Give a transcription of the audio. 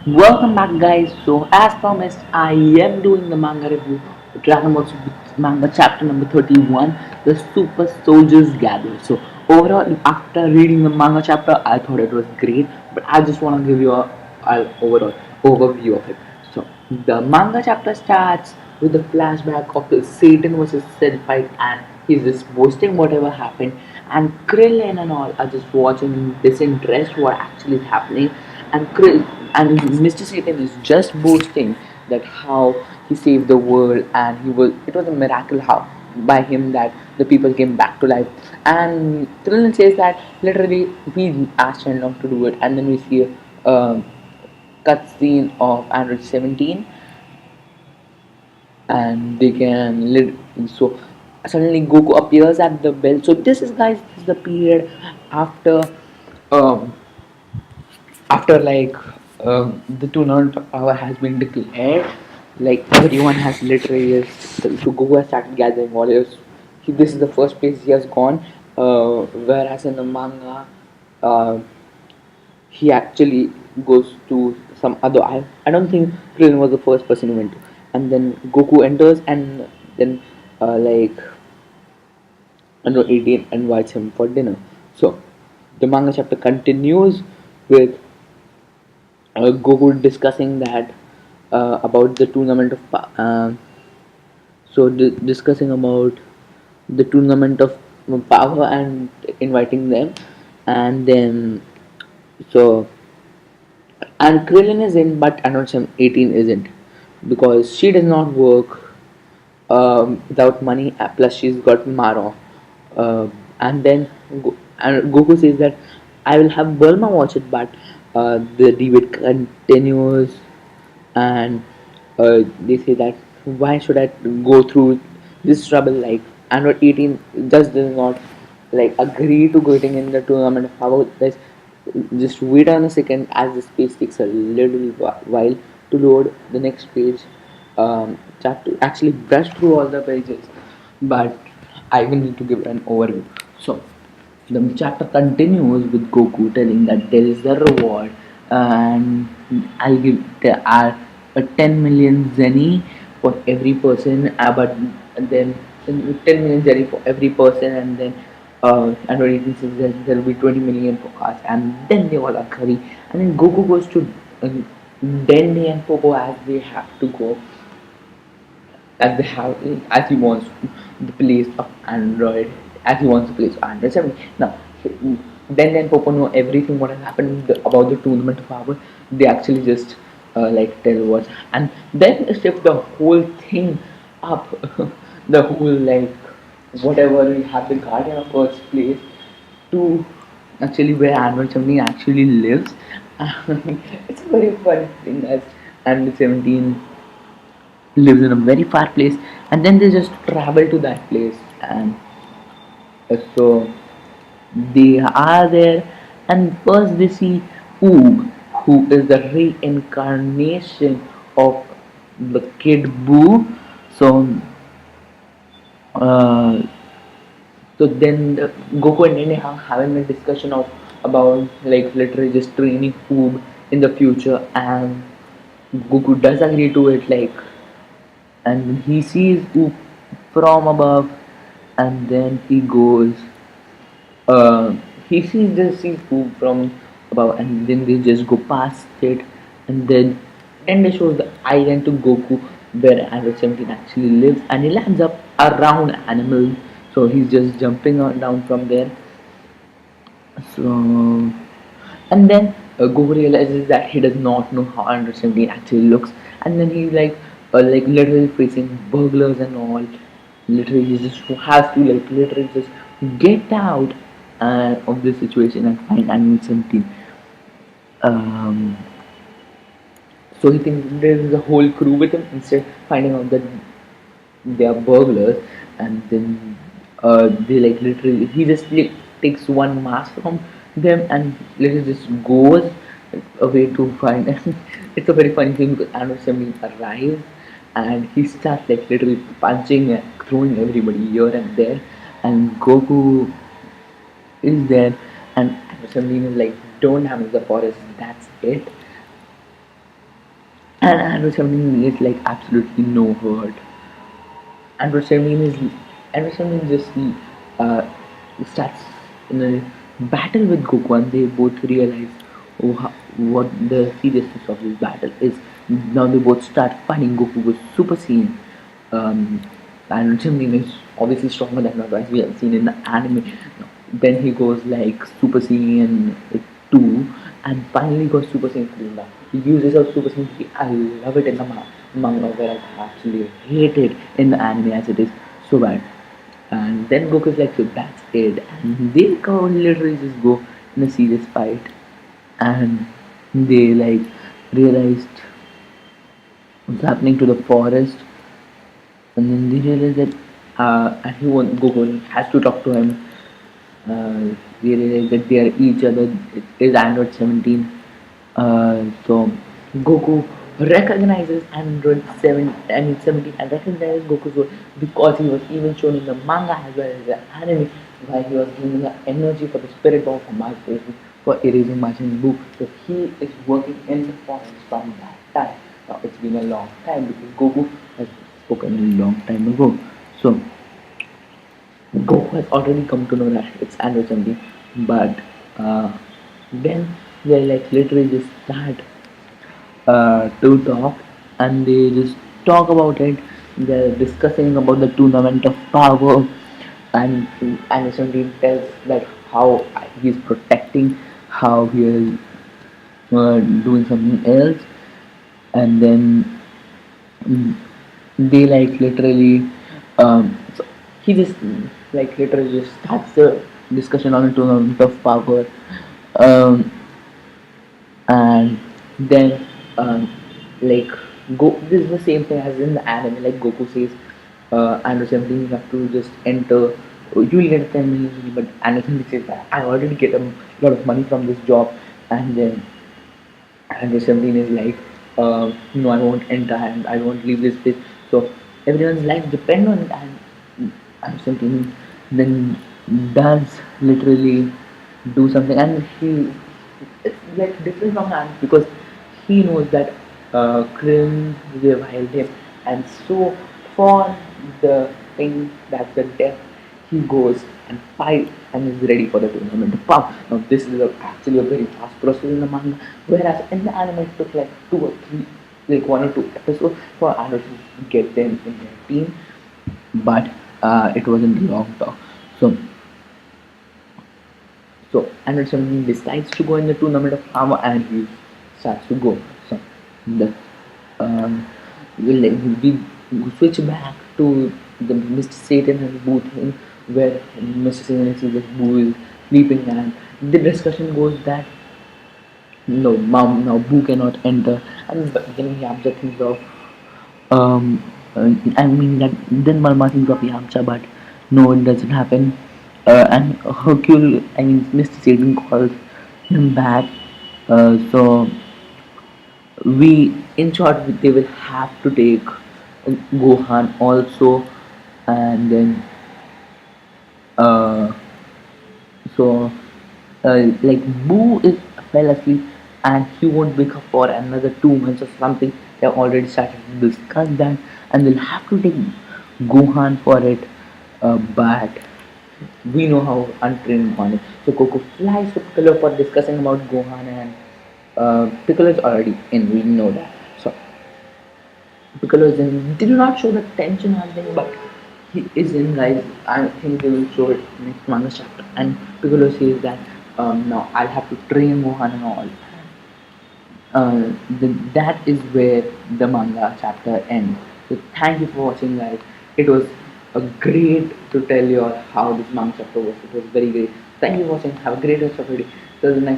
Welcome back, guys. So, as promised, I am doing the manga review of Dragon Ball Super manga chapter number 31, The Super Soldiers Gather. So, overall, after reading the manga chapter, I thought it was great, but I just want to give you a overall overview of it. So, the manga chapter starts with a flashback of the Satan versus Cell fight, and he's just boasting whatever happened, and Krillin and all are just watching disinterest what actually is happening, and Mr. Satan is just boasting that how he saved the world, and it was a miracle how by him that the people came back to life. And Krillin says that literally we asked Shenlong to do it, and then we see a cutscene of Android 17, and they can so suddenly Goku appears at the bell. So this is, guys, this is the period after um after the tournament of power has been declared. Like everyone has literally so Goku has started gathering warriors. This is the first place he has gone, whereas in the manga, uh, he actually goes to some other. I don't think Krillin was the first person he went to, and then Goku enters, and then like under 18 invites him for dinner. So the manga chapter continues with Goku discussing that about the tournament of discussing about the tournament of power and inviting them, and then so and Krillin is in, but Anocham 18 isn't, because she does not work without money. Plus, she's got Maro, and then and Goku says that I will have Bulma watch it, but the debate continues, and they say that why should I go through this trouble? Like Android 18 just does not like agree to getting in the tournament of power. Just wait on a second as the page takes a little while to load the next page. Chat to actually brush through all the pages, but I will need to give an overview. So the chapter continues with Goku telling that there is a reward, and I'll give there are a 10 million zenny for every person, but then 10 million zenny for every person, and then and it says that there will be 20 million for us, and then they all agree, and then Goku goes to uh, Dendy and Popo as they have to go, as they have as he wants the place of Android, as he wants the place of Android 7. Now, then Popo know everything what has happened about the tournament of power. They actually just like tell what, and then shift the whole thing up, the whole like whatever we have the Guardian of Earth's place to actually where Android 17 actually lives. It's a very funny thing as Android 17 lives in a very far place, and then they just travel to that place, and so they are there, and first they see Oob, who is the reincarnation of the kid Boo. So uh, then Goku and Nene are having a discussion of about like literally just training Oob in the future, and Goku does agree to it, like, and he sees Oop from above, and then he goes he sees the sea Oop from above, and then they just go past it, and then they show the island to Goku where Android 17 actually lives, and he lands up around animals, so he's just jumping down from there. So and then Goku realizes that he does not know how Android 17 actually looks, and then he like literally facing burglars and all. Literally, he just has to like literally just get out of this situation and find Android 17. Um, so he thinks there is a whole crew with him. Instead, finding out that they are burglars, and then they like literally he just like, takes one mask from them and literally just goes away to find. It's a very funny thing because Android 17 arrives, and he starts like literally punching and throwing everybody here and there, and Goku is there, and Android 17 is like, don't damage the forest, that's it. Android 17 is like absolutely no hurt. Android 17 is Android 17 just uh, starts in a battle with Goku, and they both realize what the seriousness of this battle is. Now they both start fighting Goku with Super Saiyan. And Jimmy is obviously stronger than Naruto, as we have seen in the anime. Then he goes like Super Saiyan 2, and finally goes Super Saiyan 3 now. He uses of Super Saiyan 3. I love it in the manga, where I actually hate it in the anime as it is so bad. And then Goku's like, so that's it. And they go literally just go in a serious fight. And they like realized what's happening to the forest, and then they realize that and he won't Goku has to talk to him. We realize that they are each other. It is Android 17. So Goku recognizes Android 7, I mean 17, and recognizes Goku's voice because he was even shown in the manga as well as the anime, where he was giving the energy for the spirit bomb for Majin for erasing Majin Buu. So he is working in the forest from that time. Now it's been a long time because Goku has spoken a long time ago. So Goku has already come to know that it's Android 17, but then they like literally just start to talk, and they just talk about it. They're discussing about the tournament of power, and Anderson Dean tells that how he's protecting, how he is doing something else, and then they like literally so he just like literally just starts the discussion on the tournament of power. um, and then like go this is the same thing as in the anime, like Goku says Anderson you have to just enter, you will get 10 million, but Anderson says that I already get a lot of money from this job. And then Anderson is like no, I won't enter and I won't leave this place. So everyone's life depend on it, and Anderson then does literally do something, and he it's like different from Hans because he knows that Krillin revived him, and so for the thing that's the death, he goes and fights and is ready for the tournament to pop. Now this is actually a very fast process in the manga, whereas in the anime it took like 2 or 3, like 1 or 2 episodes for Anderson to get them in their team, but it wasn't long talk. So Anderson decides to go in the tournament of Hama, and he starts to go. So the we switch back to the Mr. Satan and Boo thing, where Mr. Satan sees that Boo is sleeping, and the discussion goes that no, mom, now Boo cannot enter, and then Yamcha thinks of I mean that then Marma thinks of Yamcha, but no, it doesn't happen. And Hercule, I mean Mr. Satan calls him back. So we, in short, they will have to take Gohan also, and then uh, so like Boo is fell asleep, and he won't wake up for another 2 months or something. They have already started to discuss that, and they'll have to take Gohan for it. But we know how untrained Gohan is. So Goku flies to Piccolo for discussing about Gohan, and Piccolo is already in. We know that. So Piccolo is in. Did not show the tension or anything, but he is in, guys. I think they will show it next manga chapter. And Piccolo says that now I'll have to train Gohan and all. That is where the manga chapter ends. So thank you for watching, guys. It was a great to tell you all how this manga chapter was. It was very great. Thank you for watching. Have a great rest of your day. Till the next.